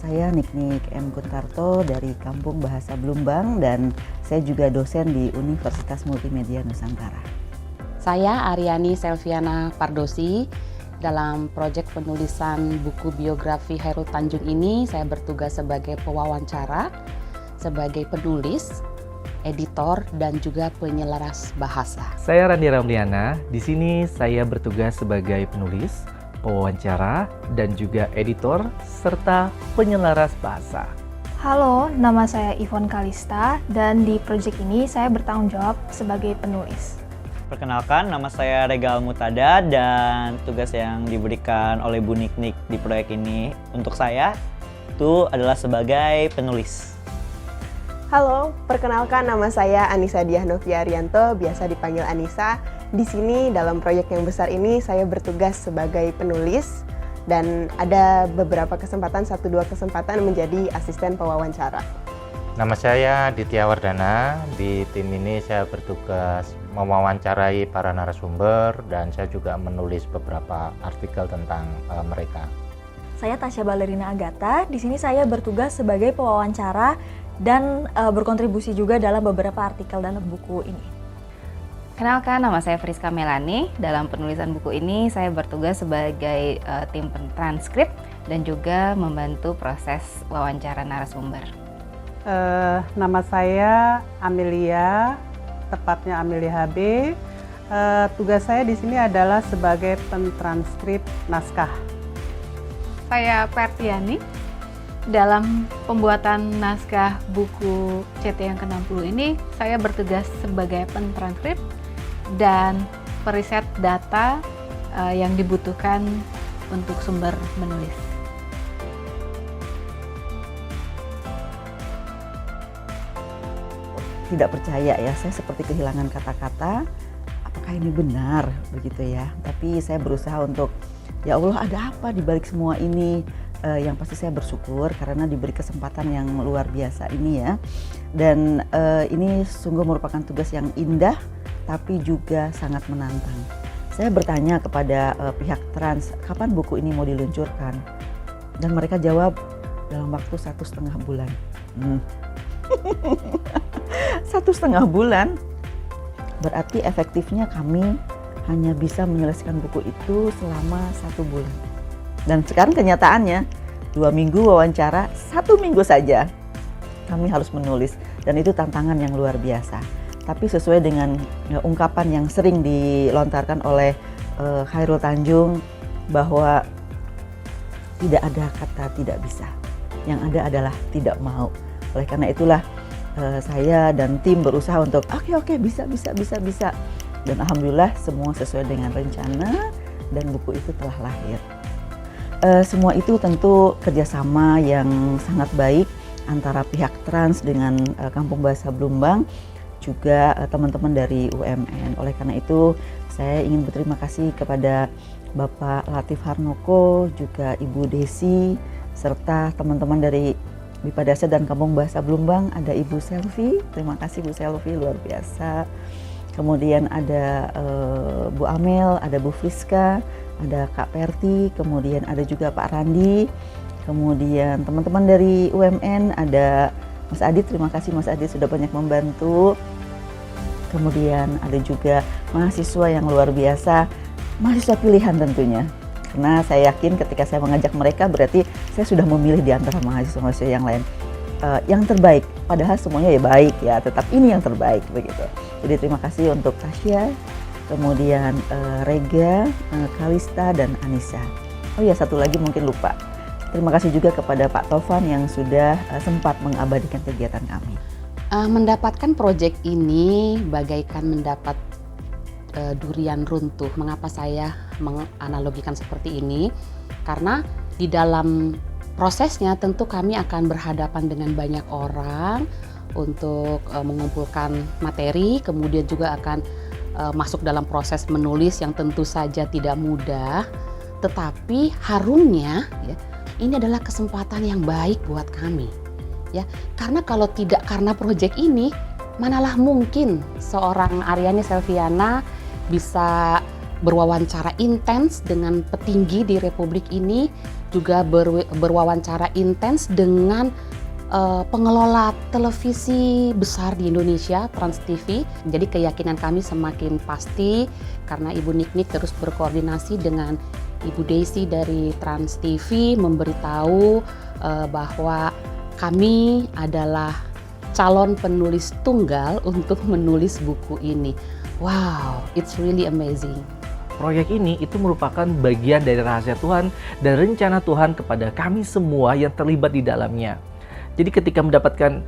Saya Niknik M. Guntarto dari Kampung Bahasa Blumbang dan saya juga dosen di Universitas Multimedia Nusantara. Saya Aryani Selviana Pardosi. Dalam proyek penulisan buku biografi Chairul Tanjung ini, saya bertugas sebagai pewawancara, sebagai penulis, editor, dan juga penyelaras bahasa. Saya Randi Ramliana. Di sini saya bertugas sebagai penulis, pewawancara, dan juga editor, serta penyelaras bahasa. Halo, nama saya Ivon Kalista dan di proyek ini saya bertanggung jawab sebagai penulis. Perkenalkan, nama saya Regal Mutada dan tugas yang diberikan oleh Bu Niknik di proyek ini untuk saya itu adalah sebagai penulis. Halo, perkenalkan nama saya Anissa Diah Novia Arianto, biasa dipanggil Anissa. Di sini dalam proyek yang besar ini saya bertugas sebagai penulis dan ada beberapa kesempatan, 1-2 kesempatan menjadi asisten pewawancara. Nama saya Ditya Wardana. Di tim ini saya bertugas mewawancarai para narasumber dan saya juga menulis beberapa artikel tentang mereka. Saya Tasya Balerina Agatha. Di sini saya bertugas sebagai pewawancara dan berkontribusi juga dalam beberapa artikel dalam buku ini. Kenalkan, nama saya Friska Melani. Dalam penulisan buku ini saya bertugas sebagai tim transkrip dan juga membantu proses wawancara narasumber. Nama saya Amelia, tepatnya Amelia HB. Tugas saya di sini adalah sebagai pentranskrip naskah. Saya Pertiani. Dalam pembuatan naskah buku CT yang ke-60 ini, saya bertugas sebagai pentranskrip dan periset data yang dibutuhkan untuk sumber menulis. Tidak percaya ya, saya seperti kehilangan kata-kata, apakah ini benar begitu ya. Tapi saya berusaha untuk, ya Allah ada apa di balik semua ini. Yang pasti saya bersyukur karena diberi kesempatan yang luar biasa ini ya. Dan ini sungguh merupakan tugas yang indah tapi juga sangat menantang. Saya bertanya kepada pihak Trans, kapan buku ini mau diluncurkan? Dan mereka jawab dalam waktu 1,5 bulan. 1,5 bulan, berarti efektifnya kami hanya bisa menyelesaikan buku itu selama 1 bulan. Dan sekarang kenyataannya 2 minggu wawancara, 1 minggu saja kami harus menulis. Dan itu tantangan yang luar biasa. Tapi sesuai dengan ungkapan yang sering dilontarkan oleh Chairul Tanjung bahwa tidak ada kata tidak bisa. Yang ada adalah tidak mau. Oleh karena itulah saya dan tim berusaha untuk oke, bisa. Dan alhamdulillah semua sesuai dengan rencana dan buku itu telah lahir. Semua itu tentu kerjasama yang sangat baik antara pihak Trans dengan Kampung Bahasa Blumbang, juga teman-teman dari UMN. Oleh karena itu saya ingin berterima kasih kepada Bapak Latif Harnoko, juga Ibu Desi, serta teman-teman dari BIPA Dasar dan Kampung Bahasa Blumbang. Ada Ibu Selvi, terima kasih Bu Selvi, luar biasa. Kemudian ada Bu Amel, ada Bu Friska, ada Kak Perti, kemudian ada juga Pak Randi, kemudian teman-teman dari UMN, ada Mas Adit, terima kasih Mas Adit sudah banyak membantu. Kemudian ada juga mahasiswa yang luar biasa, mahasiswa pilihan tentunya. Karena saya yakin ketika saya mengajak mereka berarti saya sudah memilih di antara mahasiswa-mahasiswa yang lain. Yang terbaik, padahal semuanya ya baik ya, tetap ini yang terbaik begitu. Jadi terima kasih untuk Tasya, kemudian Rega, Kalista, dan Anissa. Oh ya, satu lagi mungkin lupa. Terima kasih juga kepada Pak Tovan yang sudah sempat mengabadikan kegiatan kami. Mendapatkan proyek ini bagaikan mendapat durian runtuh. Mengapa saya menganalogikan seperti ini? Karena di dalam prosesnya tentu kami akan berhadapan dengan banyak orang untuk mengumpulkan materi, kemudian juga akan masuk dalam proses menulis yang tentu saja tidak mudah, tetapi harumnya ya, ini adalah kesempatan yang baik buat kami ya, karena kalau tidak karena proyek ini, manalah mungkin seorang Aryani Selviana bisa berwawancara intens dengan petinggi di Republik ini, juga berwawancara intens dengan pengelola televisi besar di Indonesia, Trans TV. Jadi keyakinan kami semakin pasti karena Ibu Niknik terus berkoordinasi dengan Ibu Desi dari Trans TV memberitahu bahwa kami adalah calon penulis tunggal untuk menulis buku ini. Wow, it's really amazing. Proyek ini itu merupakan bagian dari rahasia Tuhan dan rencana Tuhan kepada kami semua yang terlibat di dalamnya. Jadi ketika mendapatkan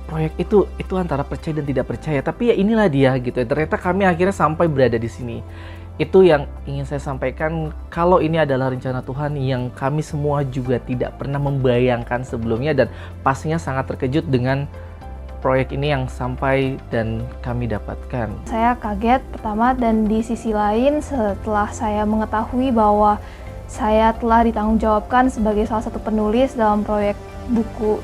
proyek itu antara percaya dan tidak percaya, tapi ya inilah dia gitu. Ternyata kami akhirnya sampai berada di sini. Itu yang ingin saya sampaikan, kalau ini adalah rencana Tuhan yang kami semua juga tidak pernah membayangkan sebelumnya, dan pastinya sangat terkejut dengan proyek ini yang sampai dan kami dapatkan. Saya kaget pertama, dan di sisi lain setelah saya mengetahui bahwa saya telah ditanggungjawabkan sebagai salah satu penulis dalam proyek buku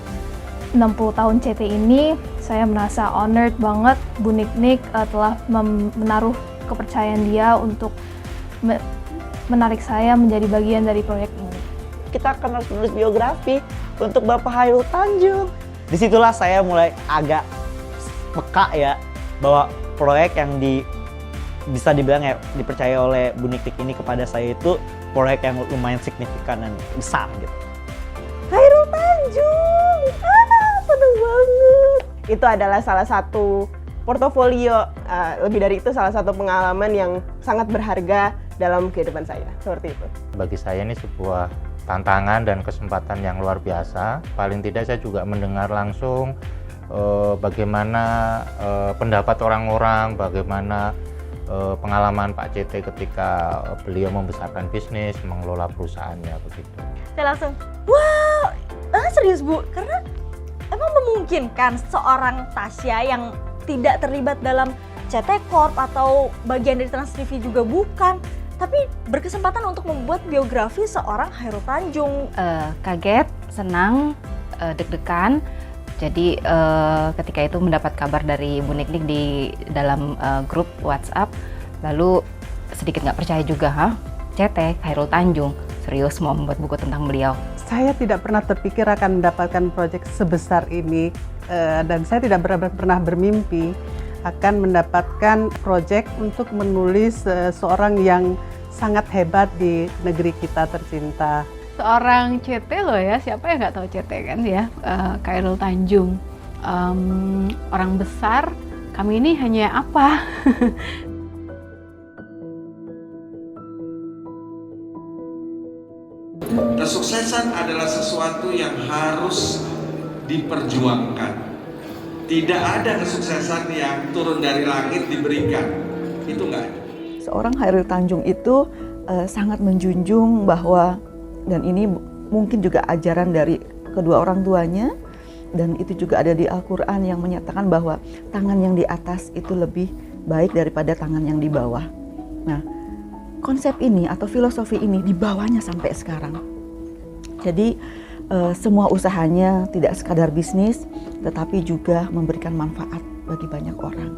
60 tahun CT ini, saya merasa honored banget. Bu Niknik telah menaruh kepercayaan dia untuk menarik saya menjadi bagian dari proyek ini. Kita akan harus menulis biografi untuk Bapak Khairul Tanjung. Disitulah saya mulai agak peka ya, bahwa proyek yang bisa dibilang ya dipercaya oleh Bu Niknik ini kepada saya itu proyek yang lumayan signifikan dan besar gitu. Khairul Tanjung, seneng banget. Itu adalah salah satu portofolio, lebih dari itu salah satu pengalaman yang sangat berharga dalam kehidupan saya, seperti itu. Bagi saya ini sebuah tantangan dan kesempatan yang luar biasa. Paling tidak saya juga mendengar langsung bagaimana pendapat orang-orang, bagaimana pengalaman Pak CT ketika beliau membesarkan bisnis, mengelola perusahaannya begitu. Saya langsung, wow, serius Bu? Karena emang memungkinkan seorang Tasya yang tidak terlibat dalam CT Corp atau bagian dari Trans TV juga bukan, tapi berkesempatan untuk membuat biografi seorang Khairul Tanjung. Kaget, senang, deg-degan. Jadi ketika itu mendapat kabar dari Bu Niknik di dalam grup WhatsApp, lalu sedikit nggak percaya juga, CT Khairul Tanjung serius mau membuat buku tentang beliau. Saya tidak pernah terpikir akan mendapatkan proyek sebesar ini, dan saya tidak pernah bermimpi akan mendapatkan proyek untuk menulis seorang yang sangat hebat di negeri kita tercinta. Seorang CT loh ya, siapa yang nggak tahu CT kan ya, Khairul Tanjung. Orang besar, kami ini hanya apa? Kesuksesan adalah sesuatu yang harus diperjuangkan. Tidak ada kesuksesan yang turun dari langit diberikan. Itu enggak ada. Seorang Khairul Tanjung itu sangat menjunjung bahwa, dan ini mungkin juga ajaran dari kedua orang tuanya, dan itu juga ada di Al-Quran yang menyatakan bahwa tangan yang di atas itu lebih baik daripada tangan yang di bawah. Nah, konsep ini atau filosofi ini dibawanya sampai sekarang. Jadi semua usahanya tidak sekadar bisnis, tetapi juga memberikan manfaat bagi banyak orang.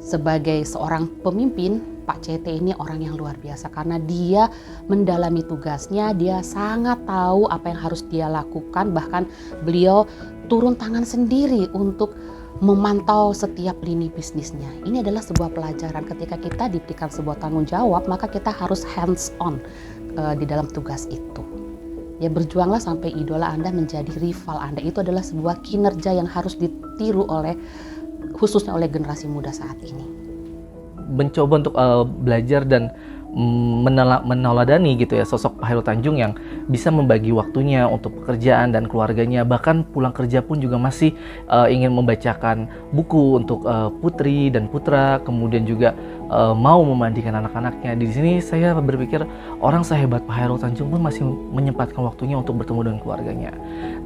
Sebagai seorang pemimpin, Pak CT ini orang yang luar biasa karena dia mendalami tugasnya, dia sangat tahu apa yang harus dia lakukan, bahkan beliau turun tangan sendiri untuk memantau setiap lini bisnisnya. Ini adalah sebuah pelajaran ketika kita diberikan sebuah tanggung jawab, maka kita harus hands on di dalam tugas itu. Ya, berjuanglah sampai idola Anda menjadi rival Anda. Itu adalah sebuah kinerja yang harus ditiru oleh, khususnya oleh generasi muda saat ini. Mencoba untuk belajar dan meneladani gitu ya sosok Khairul Tanjung yang bisa membagi waktunya untuk pekerjaan dan keluarganya, bahkan pulang kerja pun juga masih ingin membacakan buku untuk putri dan putra, kemudian juga mau memandikan anak-anaknya. Di sini saya berpikir orang sehebat Pak Khairul Tanjung pun masih menyempatkan waktunya untuk bertemu dengan keluarganya.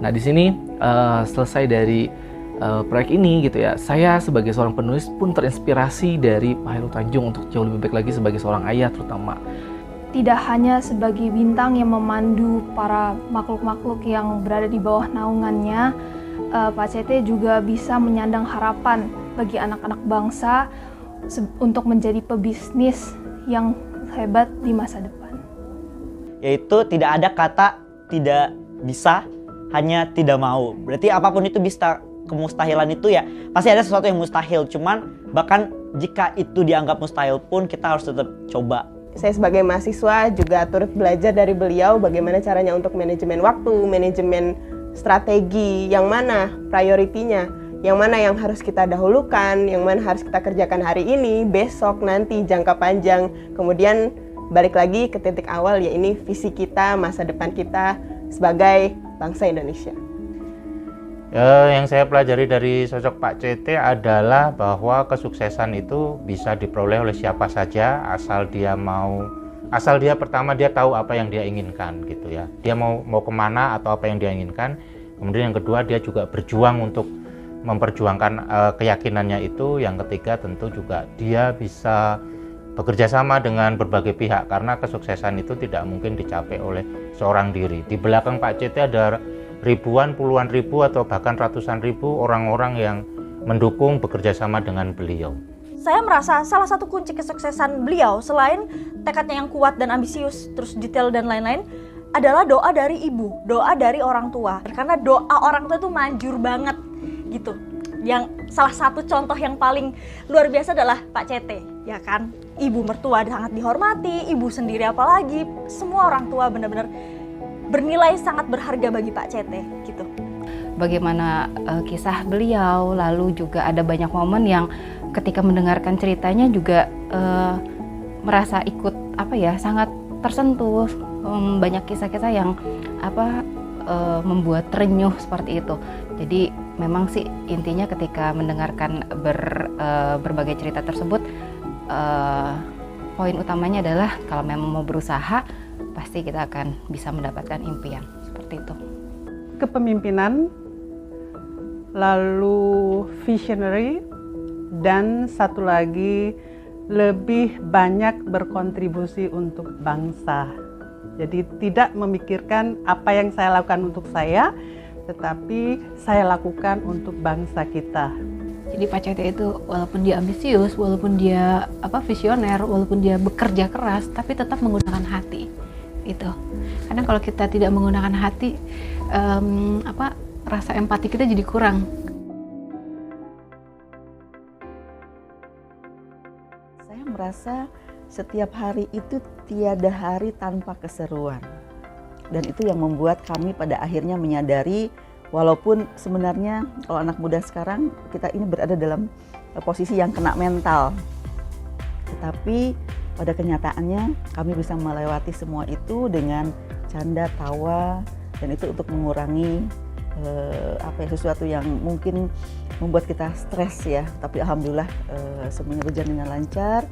Nah, di sini selesai dari proyek ini gitu ya, saya sebagai seorang penulis pun terinspirasi dari Pak Khairul Tanjung untuk jauh lebih baik lagi sebagai seorang ayah terutama. Tidak hanya sebagai bintang yang memandu para makhluk-makhluk yang berada di bawah naungannya, Pak CT juga bisa menyandang harapan bagi anak-anak bangsa untuk menjadi pebisnis yang hebat di masa depan. Yaitu tidak ada kata tidak bisa, hanya tidak mau. Berarti apapun itu bisa, kemustahilan itu ya pasti ada sesuatu yang mustahil. Cuman bahkan jika itu dianggap mustahil pun kita harus tetap coba. Saya sebagai mahasiswa juga turut belajar dari beliau bagaimana caranya untuk manajemen waktu, manajemen strategi, yang mana prioritinya, yang mana yang harus kita dahulukan, yang mana harus kita kerjakan hari ini, besok, nanti, jangka panjang. Kemudian balik lagi ke titik awal, ya ini visi kita, masa depan kita sebagai bangsa Indonesia. Yang saya pelajari dari sosok Pak CT adalah bahwa kesuksesan itu bisa diperoleh oleh siapa saja asal dia pertama dia tahu apa yang dia inginkan gitu ya. Dia mau kemana atau apa yang dia inginkan. Kemudian yang kedua dia juga berjuang untuk memperjuangkan keyakinannya itu. Yang ketiga tentu juga dia bisa bekerja sama dengan berbagai pihak karena kesuksesan itu tidak mungkin dicapai oleh seorang diri. Di belakang Pak CT ada ribuan, puluhan ribu atau bahkan ratusan ribu orang-orang yang mendukung bekerja sama dengan beliau. Saya merasa salah satu kunci kesuksesan beliau selain tekadnya yang kuat dan ambisius, terus detail dan lain-lain, adalah doa dari ibu, doa dari orang tua. Karena doa orang tua itu manjur banget gitu. Yang salah satu contoh yang paling luar biasa adalah Pak CT, ya kan? Ibu mertua sangat dihormati, ibu sendiri apalagi, semua orang tua benar-benar bernilai sangat berharga bagi Pak CT gitu. Bagaimana kisah beliau, lalu juga ada banyak momen yang ketika mendengarkan ceritanya juga merasa ikut sangat tersentuh. Banyak kisah-kisah yang membuat terenyuh seperti itu. Jadi memang sih intinya ketika mendengarkan berbagai cerita tersebut, poin utamanya adalah kalau memang mau berusaha pasti kita akan bisa mendapatkan impian seperti itu. Kepemimpinan, lalu visionary, dan satu lagi lebih banyak berkontribusi untuk bangsa. Jadi tidak memikirkan apa yang saya lakukan untuk saya, tetapi saya lakukan untuk bangsa kita. Jadi Pak CT itu walaupun dia ambisius, walaupun dia visioner, walaupun dia bekerja keras, tapi tetap menggunakan hati. Itu. Karena kalau kita tidak menggunakan hati, rasa empati kita jadi kurang. Saya merasa setiap hari itu tiada hari tanpa keseruan. Dan itu yang membuat kami pada akhirnya menyadari, walaupun sebenarnya kalau anak muda sekarang kita ini berada dalam posisi yang kena mental. Tetapi pada kenyataannya kami bisa melewati semua itu dengan canda, tawa, dan itu untuk mengurangi sesuatu yang mungkin membuat kita stres ya. Tapi alhamdulillah semuanya berjalan dengan lancar.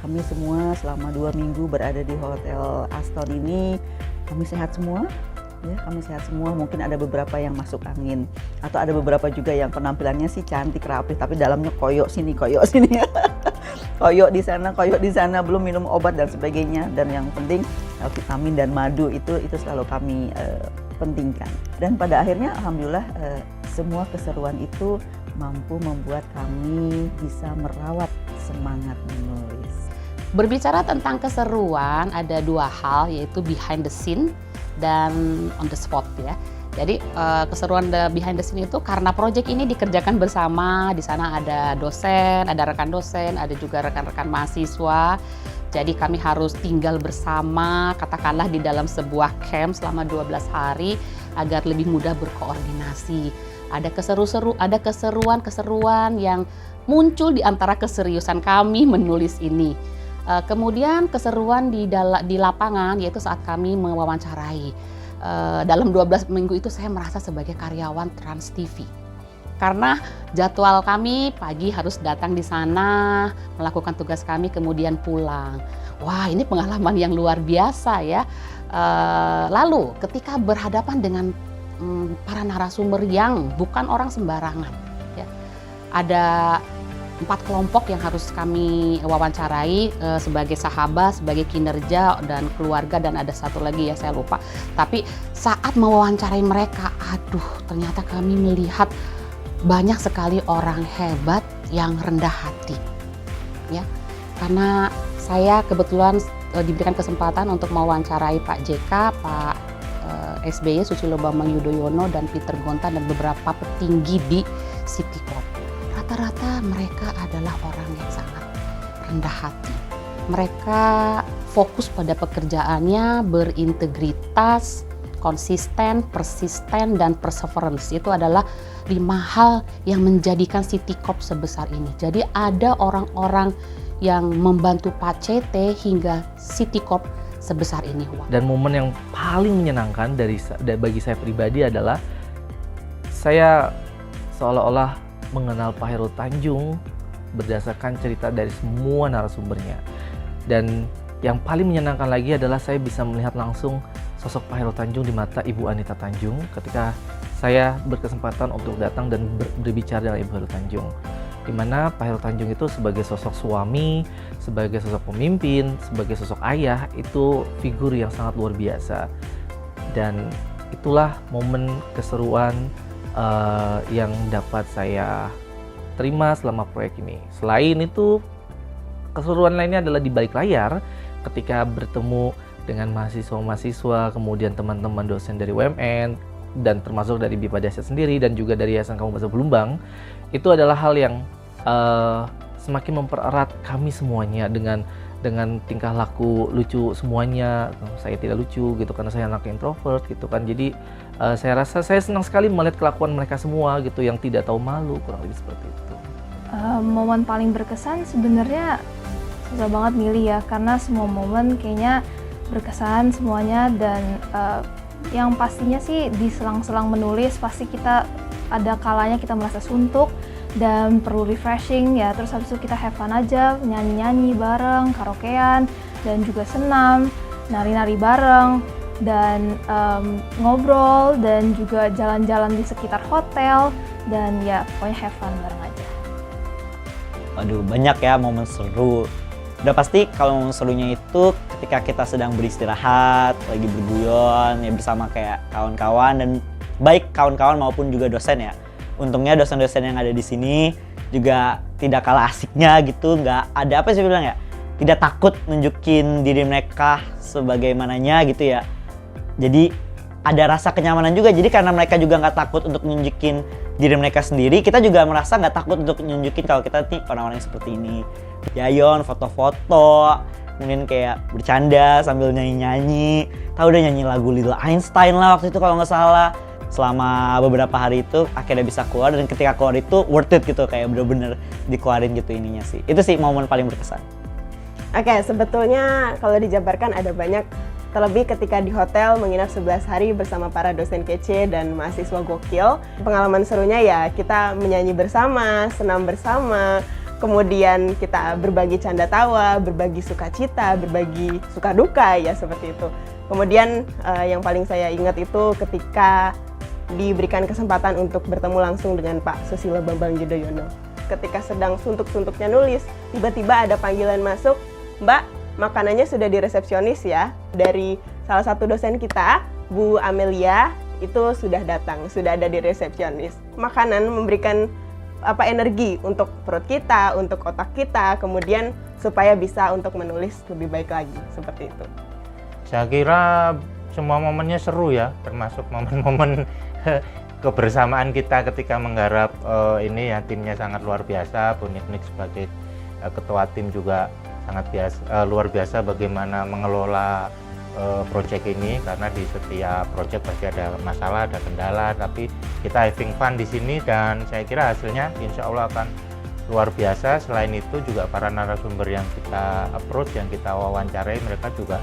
Kami semua selama 2 minggu berada di Hotel Aston ini, kami sehat semua. Ya, kami sehat semua. Mungkin ada beberapa yang masuk angin atau ada beberapa juga yang penampilannya sih cantik, rapi, tapi dalamnya koyok sini koyok di sana, belum minum obat dan sebagainya. Dan yang penting vitamin dan madu itu selalu kami pentingkan. Dan pada akhirnya alhamdulillah semua keseruan itu mampu membuat kami bisa merawat semangat menulis. Berbicara tentang keseruan, ada 2 hal, yaitu behind the scene dan on the spot ya. Jadi keseruan behind the scene itu karena proyek ini dikerjakan bersama. Di sana ada dosen, ada rekan dosen, ada juga rekan-rekan mahasiswa. Jadi kami harus tinggal bersama, katakanlah di dalam sebuah camp selama 12 hari agar lebih mudah berkoordinasi. Ada keseruan yang muncul di antara keseriusan kami menulis ini. Kemudian keseruan di lapangan, yaitu saat kami mewawancarai. Dalam 12 minggu itu saya merasa sebagai karyawan Trans TV. Karena jadwal kami pagi harus datang di sana, melakukan tugas kami, kemudian pulang. Wah, ini pengalaman yang luar biasa ya. Lalu ketika berhadapan dengan para narasumber yang bukan orang sembarangan. Ya. Ada 4 kelompok yang harus kami wawancarai sebagai sahabat, sebagai kinerja dan keluarga, dan ada satu lagi ya saya lupa. Tapi saat mewawancarai mereka, ternyata kami melihat banyak sekali orang hebat yang rendah hati. Ya. Karena Saya kebetulan diberikan kesempatan untuk mewawancarai Pak JK, Pak SBY Susilo Bambang Yudhoyono, dan Peter Gonta, dan beberapa petinggi di Citicorp. Rata-rata mereka adalah orang yang sangat rendah hati. Mereka fokus pada pekerjaannya, berintegritas, konsisten, persisten, dan perseverance. Itu adalah 5 hal yang menjadikan Citicorp sebesar ini. Jadi ada orang-orang yang membantu Pak CT hingga Citicorp sebesar ini. Dan momen yang paling menyenangkan bagi saya pribadi adalah saya seolah-olah mengenal Pak Hairul Tanjung berdasarkan cerita dari semua narasumbernya. Dan yang paling menyenangkan lagi adalah saya bisa melihat langsung sosok Pak Hairul Tanjung di mata Ibu Anita Tanjung ketika saya berkesempatan untuk datang dan berbicara dengan Ibu Hairul Tanjung. Di mana Pak Hairul Tanjung itu sebagai sosok suami, sebagai sosok pemimpin, sebagai sosok ayah, itu figur yang sangat luar biasa. Dan itulah momen keseruan yang dapat saya terima selama proyek ini. Selain itu, keseruan lainnya adalah di balik layar ketika bertemu dengan mahasiswa-mahasiswa, kemudian teman-teman dosen dari UMN, dan termasuk dari BIPA Dahsyat sendiri, dan juga dari Yayasan Kamu Bahasa Belumbang. Itu adalah hal yang semakin mempererat kami semuanya dengan tingkah laku lucu semuanya. Saya tidak lucu gitu karena saya anak introvert gitu kan. Jadi saya rasa saya senang sekali melihat kelakuan mereka semua gitu yang tidak tahu malu, kurang lebih seperti itu. Momen paling berkesan sebenarnya susah banget milih ya, karena semua momen kayaknya berkesan semuanya. Dan yang pastinya sih di selang-selang menulis pasti kita ada kalanya kita merasa suntuk dan perlu refreshing ya, terus habis itu kita have fun aja, nyanyi-nyanyi bareng, karaokean, dan juga senam, nari-nari bareng, dan ngobrol, dan juga jalan-jalan di sekitar hotel, dan ya pokoknya have fun bareng aja. Aduh, banyak ya momen seru. Udah pasti kalau momen serunya itu ketika kita sedang beristirahat, lagi berguyon ya bersama kayak kawan-kawan, dan baik kawan-kawan maupun juga dosen ya. Untungnya dosen-dosen yang ada di sini juga tidak kalah asiknya gitu, nggak ada apa sih bilang ya, tidak takut nunjukin diri mereka sebagaimananya gitu ya. Jadi ada rasa kenyamanan juga, jadi karena mereka juga nggak takut untuk nunjukin diri mereka sendiri, kita juga merasa nggak takut untuk nunjukin kalau kita nih orang-orang yang seperti ini. Yayon, foto-foto, kemudian kayak bercanda sambil nyanyi-nyanyi. Tahu udah nyanyi lagu Little Einstein lah waktu itu kalau nggak salah. Selama beberapa hari itu akhirnya bisa keluar, dan ketika keluar itu worth it gitu, kayak bener-bener dikeluarin gitu ininya sih. Itu sih momen paling berkesan. Oke, sebetulnya kalau dijabarkan ada banyak, terlebih ketika di hotel menginap 11 hari bersama para dosen kece dan mahasiswa gokil. Pengalaman serunya ya kita menyanyi bersama, senam bersama, kemudian kita berbagi canda tawa, berbagi sukacita, berbagi suka duka ya seperti itu. Kemudian yang paling saya ingat itu ketika diberikan kesempatan untuk bertemu langsung dengan Pak Susilo Bambang Yudhoyono. Ketika sedang suntuk-suntuknya nulis, tiba-tiba ada panggilan masuk, "Mbak, makanannya sudah di resepsionis ya." Dari salah satu dosen kita, Bu Amelia, itu sudah datang, sudah ada di resepsionis. Makanan memberikan energi untuk perut kita, untuk otak kita, kemudian supaya bisa untuk menulis lebih baik lagi, seperti itu. Saya kira semua momennya seru ya, termasuk momen-momen kebersamaan kita ketika menggarap ini ya, timnya sangat luar biasa. Bu Niknik sebagai ketua tim juga sangat luar biasa bagaimana mengelola proyek ini, karena di setiap proyek pasti ada masalah, ada kendala, tapi kita having fun di sini, dan saya kira hasilnya insya Allah akan luar biasa. Selain itu juga para narasumber yang kita approach, yang kita wawancarai, mereka juga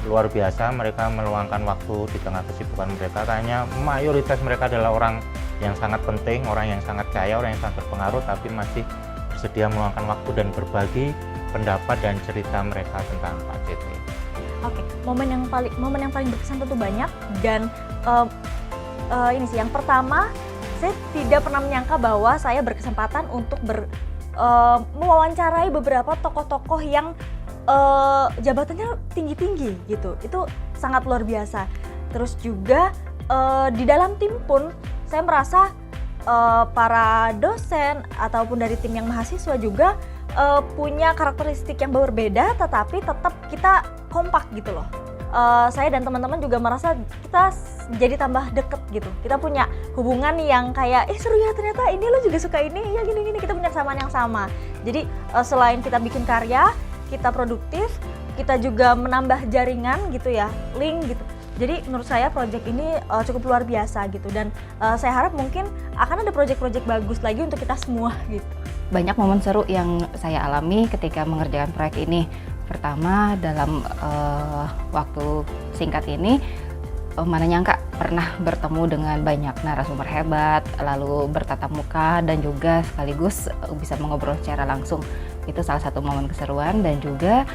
luar biasa. Mereka meluangkan waktu di tengah kesibukan mereka, karena mayoritas mereka adalah orang yang sangat penting, orang yang sangat kaya, orang yang sangat berpengaruh, tapi masih bersedia meluangkan waktu dan berbagi pendapat dan cerita mereka tentang Pak CT. Oke, momen yang paling berkesan tentu banyak, dan ini sih yang pertama, saya tidak pernah menyangka bahwa saya berkesempatan untuk mewawancarai beberapa tokoh-tokoh yang jabatannya tinggi-tinggi gitu. Itu sangat luar biasa. Terus juga di dalam tim pun saya merasa para dosen ataupun dari tim yang mahasiswa juga punya karakteristik yang berbeda, tetapi tetap kita kompak gitu loh. Saya dan teman-teman juga merasa kita jadi tambah deket gitu. Kita punya hubungan yang kayak, seru ya ternyata ini lo juga suka ini, ya gini-gini, kita punya kesamaan yang sama. Jadi selain kita bikin karya, kita produktif, kita juga menambah jaringan gitu ya, link gitu. Jadi menurut saya project ini cukup luar biasa gitu, dan saya harap mungkin akan ada project-project bagus lagi untuk kita semua gitu. Banyak momen seru yang saya alami ketika mengerjakan proyek ini. Pertama, dalam waktu singkat ini, mana nyangka pernah bertemu dengan banyak narasumber hebat, lalu bertatap muka dan juga sekaligus bisa mengobrol secara langsung. Itu salah satu momen keseruan, dan juga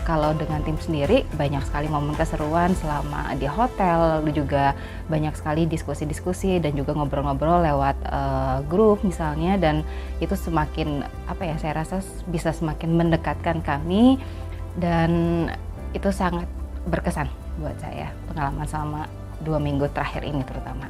kalau dengan tim sendiri banyak sekali momen keseruan selama di hotel, juga banyak sekali diskusi-diskusi dan juga ngobrol-ngobrol lewat grup misalnya, dan itu semakin saya rasa bisa semakin mendekatkan kami, dan itu sangat berkesan buat saya pengalaman selama 2 minggu terakhir ini terutama.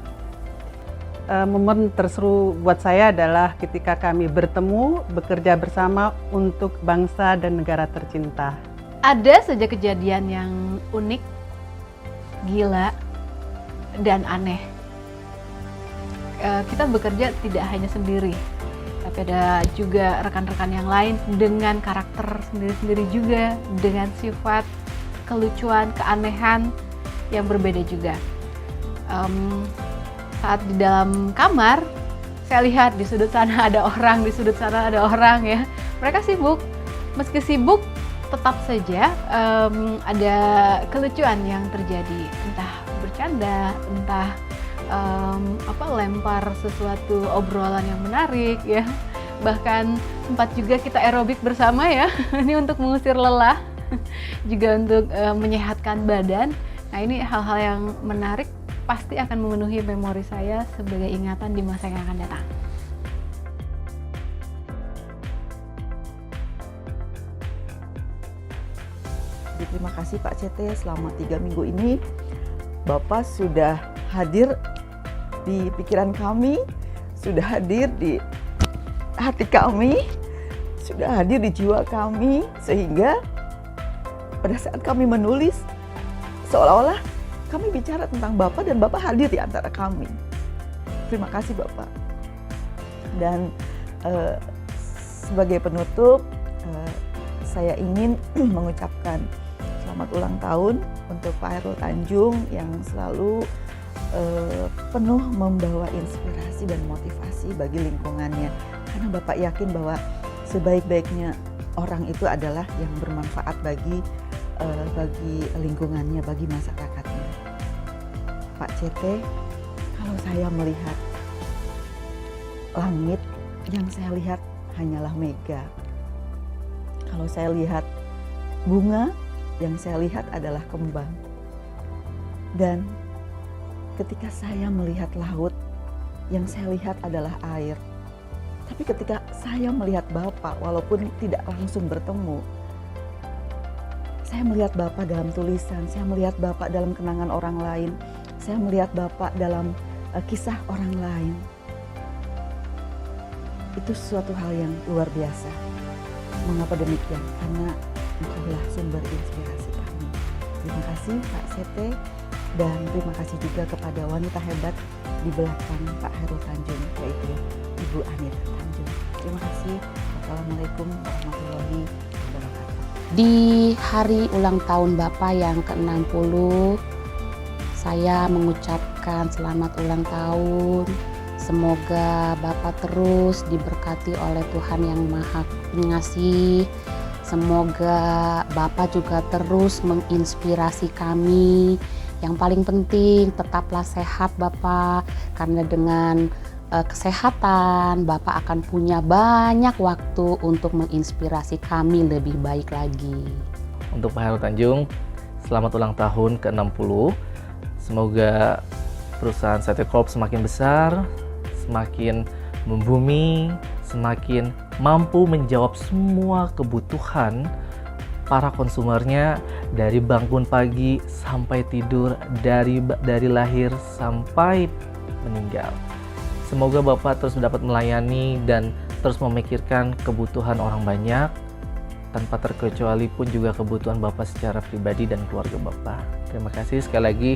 Momen terseru buat saya adalah ketika kami bertemu, bekerja bersama untuk bangsa dan negara tercinta. Ada saja kejadian yang unik, gila, dan aneh. Kita bekerja tidak hanya sendiri, tapi ada juga rekan-rekan yang lain dengan karakter sendiri-sendiri juga, dengan sifat, kelucuan, keanehan yang berbeda juga. Saat di dalam kamar, saya lihat di sudut sana ada orang, di sudut sana ada orang ya. Mereka sibuk, meski sibuk tetap saja ada kelucuan yang terjadi, entah bercanda, entah lempar sesuatu obrolan yang menarik ya. Bahkan sempat juga kita aerobik bersama ya. Ini untuk mengusir lelah, juga untuk menyehatkan badan. Nah, ini hal-hal yang menarik, pasti akan memenuhi memori saya sebagai ingatan di masa yang akan datang. Terima kasih Pak CT, selama 3 minggu ini Bapak sudah hadir di pikiran kami, sudah hadir di hati kami, sudah hadir di jiwa kami, sehingga pada saat kami menulis seolah-olah kami bicara tentang Bapak dan Bapak hadir di antara kami. Terima kasih Bapak. Dan sebagai penutup, saya ingin mengucapkan selamat ulang tahun untuk Pak Hairul Tanjung yang selalu penuh membawa inspirasi dan motivasi bagi lingkungannya. Karena Bapak yakin bahwa sebaik-baiknya orang itu adalah yang bermanfaat bagi lingkungannya, bagi masyarakatnya. Pak CT, kalau saya melihat langit, yang saya lihat hanyalah mega. Kalau saya lihat bunga, yang saya lihat adalah kembang. Dan ketika saya melihat laut, yang saya lihat adalah air. Tapi ketika saya melihat Bapak, walaupun tidak langsung bertemu, saya melihat Bapak dalam tulisan, saya melihat Bapak dalam kenangan orang lain, saya melihat Bapak dalam kisah orang lain. Itu suatu hal yang luar biasa. Mengapa demikian? Karena Engkaulah sumber inspirasi kami. Terima kasih Pak CT, dan terima kasih juga kepada wanita hebat di belakang Pak Hairul Tanjung, yaitu Ibu Anita Tanjung. Terima kasih. Assalamualaikum warahmatullahi wabarakatuh. Di hari ulang tahun Bapak yang ke-60, saya mengucapkan selamat ulang tahun. Semoga Bapak terus diberkati oleh Tuhan yang Maha Pengasih. Semoga Bapak juga terus menginspirasi kami. Yang paling penting, tetaplah sehat Bapak, karena dengan kesehatan Bapak akan punya banyak waktu untuk menginspirasi kami lebih baik lagi. Untuk Pak Hairul Tanjung, selamat ulang tahun ke-60. Semoga perusahaan CT Corp semakin besar, semakin membumi, semakin mampu menjawab semua kebutuhan para konsumernya, dari bangun pagi sampai tidur, dari lahir sampai meninggal. Semoga Bapak terus dapat melayani dan terus memikirkan kebutuhan orang banyak, tanpa terkecuali pun juga kebutuhan Bapak secara pribadi dan keluarga Bapak. Terima kasih sekali lagi,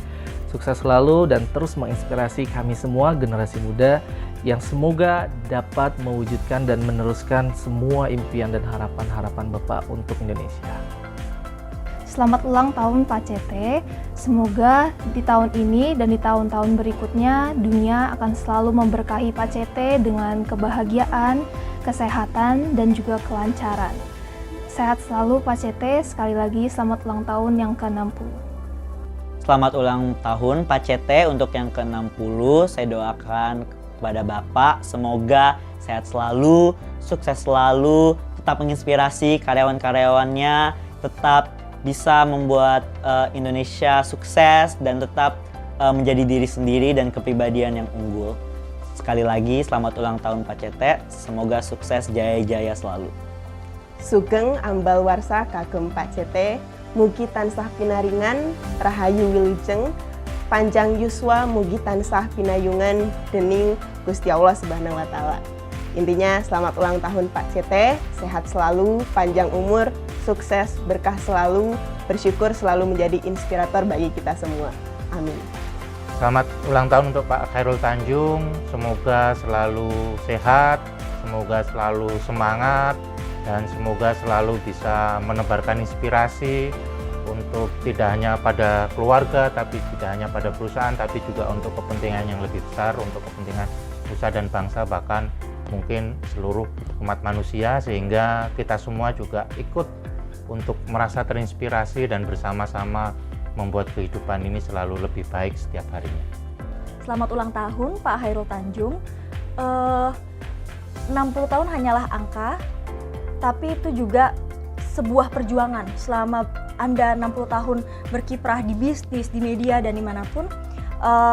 sukses selalu dan terus menginspirasi kami semua generasi muda yang semoga dapat mewujudkan dan meneruskan semua impian dan harapan-harapan Bapak untuk Indonesia. Selamat ulang tahun Pak CT. Semoga di tahun ini dan di tahun-tahun berikutnya dunia akan selalu memberkahi Pak CT dengan kebahagiaan, kesehatan, dan juga kelancaran. Sehat selalu Pak CT, sekali lagi selamat ulang tahun yang ke-60. Selamat ulang tahun Pak CT untuk yang ke-60. Saya doakan kepada Bapak semoga sehat selalu, sukses selalu, tetap menginspirasi karyawan-karyawannya, tetap bisa membuat Indonesia sukses dan tetap menjadi diri sendiri dan kepribadian yang unggul. Sekali lagi selamat ulang tahun Pak CT, semoga sukses jaya-jaya selalu. Sugeng ambal warsa kagem Pak CT, mugi tansah pinaringan, rahayu wilujeng, panjang yuswa mugi tansah pinayungan dening Gusti Allah Subhanahu wa taala. Intinya selamat ulang tahun Pak CT, sehat selalu, panjang umur, sukses, berkah selalu, bersyukur selalu menjadi inspirator bagi kita semua. Amin. Selamat ulang tahun untuk Pak Khairul Tanjung, semoga selalu sehat, semoga selalu semangat, dan semoga selalu bisa menebarkan inspirasi untuk tidak hanya pada keluarga, tapi tidak hanya pada perusahaan, tapi juga untuk kepentingan yang lebih besar, untuk kepentingan nusa dan bangsa, bahkan mungkin seluruh umat manusia, sehingga kita semua juga ikut untuk merasa terinspirasi dan bersama-sama membuat kehidupan ini selalu lebih baik setiap harinya. Selamat ulang tahun Pak Khairul Tanjung. 60 tahun hanyalah angka, tapi itu juga sebuah perjuangan. Selama Anda 60 tahun berkiprah di bisnis, di media, dan dimanapun,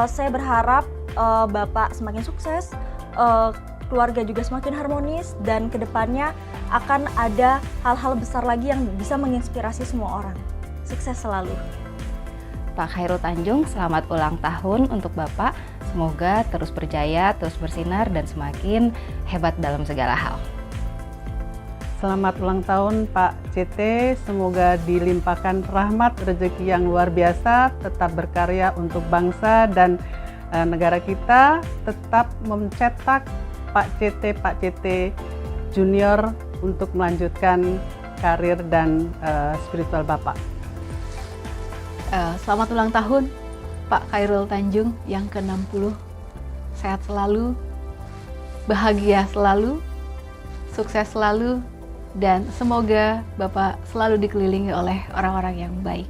saya berharap Bapak semakin sukses, keluarga juga semakin harmonis, dan kedepannya akan ada hal-hal besar lagi yang bisa menginspirasi semua orang. Sukses selalu. Pak Khairul Tanjung, selamat ulang tahun untuk Bapak. Semoga terus berjaya, terus bersinar, dan semakin hebat dalam segala hal. Selamat ulang tahun Pak CT, semoga dilimpahkan rahmat rezeki yang luar biasa, tetap berkarya untuk bangsa dan negara kita, tetap mencetak Pak CT Junior untuk melanjutkan karir dan spiritual Bapak. Selamat ulang tahun Pak Khairul Tanjung yang ke-60. Sehat selalu, bahagia selalu, sukses selalu, dan semoga Bapak selalu dikelilingi oleh orang-orang yang baik.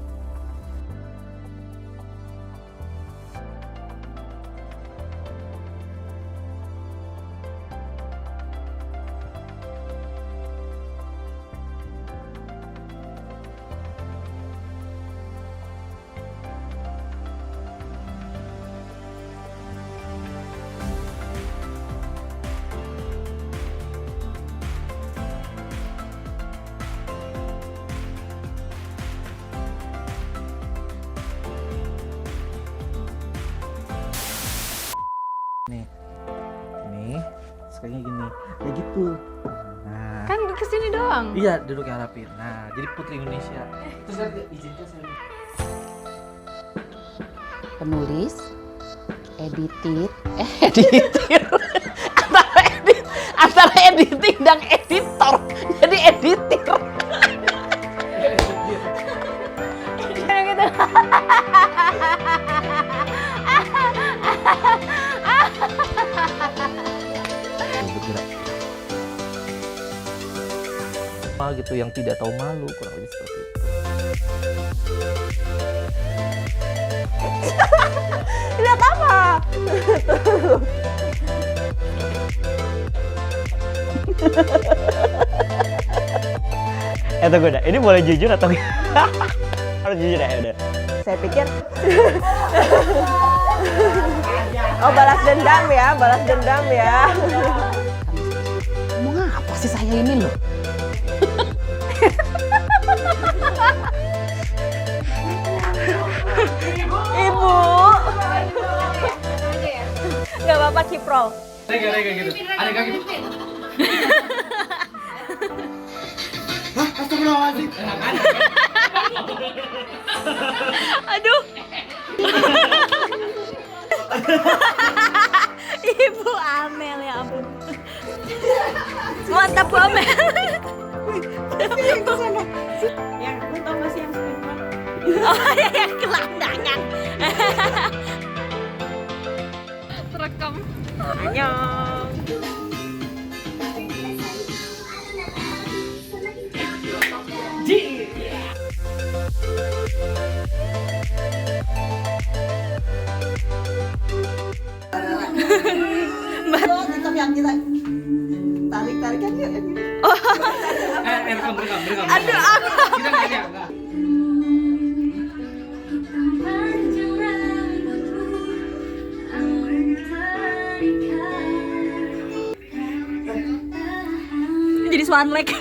Nih, sekalinya gini, ya gitu. Nah, Kan kesini doang. iya duduk yang rapi. Nah, jadi Putri Indonesia. Terus saya izinkan saya. Penulis, editor, antara editing dan editor, jadi editor. Bergerak. Apa gitu yang tidak tahu malu, kurang lebih seperti itu. Lihat apa? Tunggu dah, ini boleh jujur atau harus jujur ya udah. Saya pikir oh balas dendam ya. Ngomong apa sih saya ini loh? Ibu. Gak apa-apa, kiprol. Rega gitu. Ada kaki. Astagfirullahaladzim. Aduh. Ibu Amel, ya ampun. Mantap Bu Amel. Yang lu tau gak sih yang spiritual? Oh ya, yang gelandangan. Terekam. Annyeong. Tarik-tarikan yuk. Rekam. Aduh, aku. Jadi Swan Lake.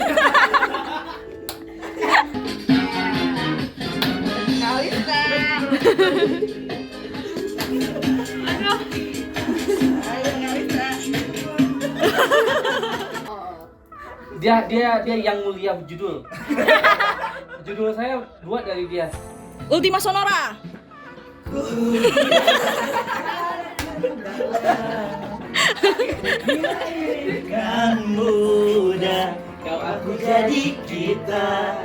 Dia yang mulia judul. Judul saya 2 dari dia. Ultima Sonora. Kan muda, kau aku jadi kita.